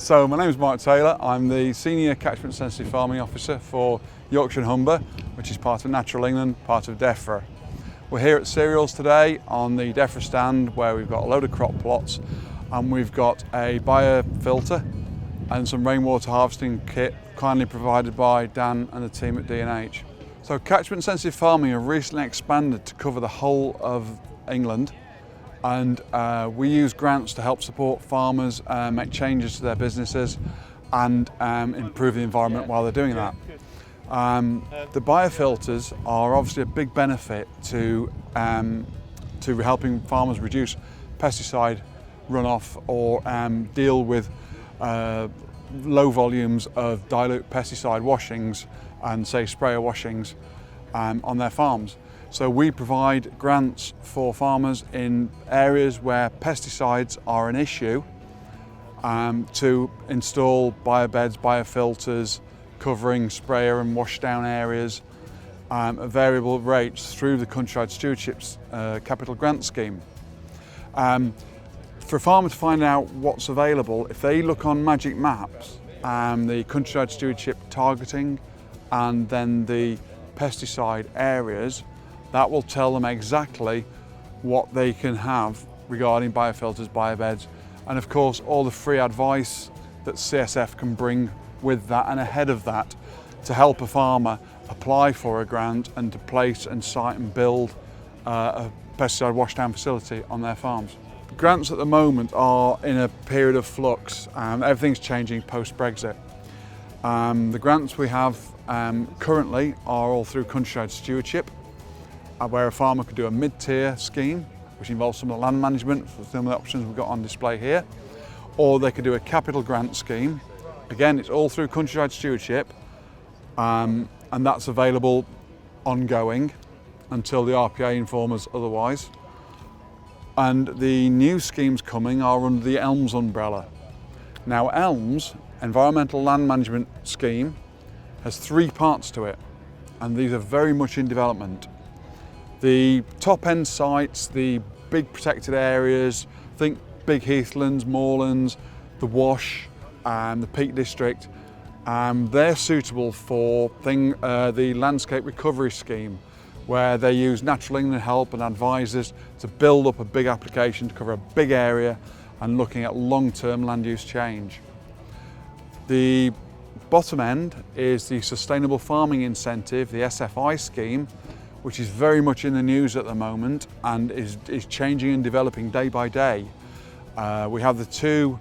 So my name is Mark Taylor. I'm the Senior Catchment Sensitive Farming Officer for Yorkshire and Humber, which is part of Natural England, part of DEFRA. We're here at Cereals today on the DEFRA stand where we've got a load of crop plots and we've got a biofilter and some rainwater harvesting kit kindly provided by Dan and the team at D&H. So catchment sensitive farming have recently expanded to cover the whole of England, and we use grants to help support farmers make changes to their businesses and improve the environment while they're doing that. The biofilters are obviously a big benefit to helping farmers reduce pesticide runoff or deal with low volumes of dilute pesticide washings and say sprayer washings on their farms. So we provide grants for farmers in areas where pesticides are an issue to install biobeds, biofilters, covering sprayer and wash down areas at variable rates through the Countryside Stewardship's capital grant scheme. For a farmer to find out what's available, if they look on Magic Maps, the Countryside Stewardship targeting and then the pesticide areas, that will tell them exactly what they can have regarding biofilters, biobeds, and of course all the free advice that CSF can bring with that and ahead of that to help a farmer apply for a grant and to place and site and build a pesticide washdown facility on their farms. Grants at the moment are in a period of flux. Everything's changing post-Brexit. The grants we have currently are all through Countryside Stewardship, where a farmer could do a mid-tier scheme, which involves some of the land management, some of the options we've got on display here, or they could do a capital grant scheme. Again, it's all through Countryside Stewardship, and that's available ongoing until the RPA inform us otherwise. And the new schemes coming are under the ELMS umbrella. Now ELMS, Environmental Land Management Scheme, has 3 parts to it, and these are very much in development. The top end sites, the big protected areas, think big heathlands, moorlands, the Wash, the Peak District, they're suitable for the Landscape Recovery Scheme, where they use Natural England help and advisors to build up a big application to cover a big area and looking at long-term land use change. The bottom end is the Sustainable Farming Incentive, the SFI scheme, which is very much in the news at the moment and is changing and developing day by day. We have the 2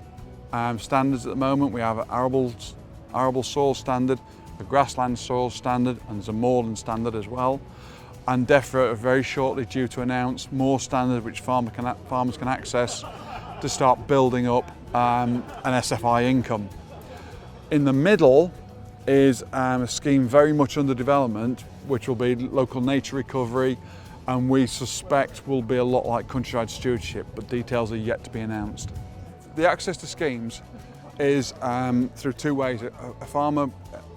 standards at the moment. We have an arable soil standard, a grassland soil standard, and there's a moorland standard as well. And DEFRA are very shortly due to announce more standards which farmers can access to start building up an SFI income. In the middle is a scheme very much under development, which will be local nature recovery, and we suspect will be a lot like Countryside Stewardship, but details are yet to be announced. The access to schemes is through 2 ways. A farmer,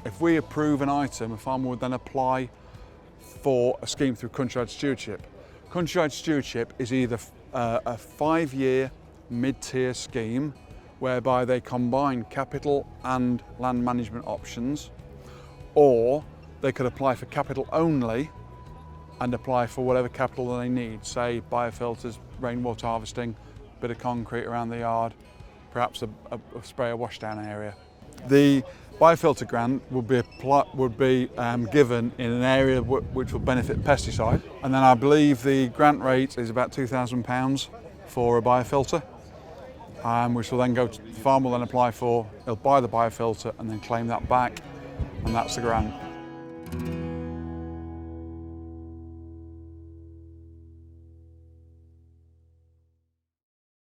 if we approve an item, a farmer would then apply for a scheme through Countryside Stewardship. Countryside Stewardship is either a 5-year mid-tier scheme whereby they combine capital and land management options, or they could apply for capital only and apply for whatever capital they need, say biofilters, rainwater harvesting, a bit of concrete around the yard, perhaps a sprayer washdown area. The biofilter grant would be given in an area which will benefit pesticide, and then I believe the grant rate is about £2,000 for a biofilter, which will then go to the farmer will then apply for, he'll buy the biofilter and then claim that back, and that's the grant.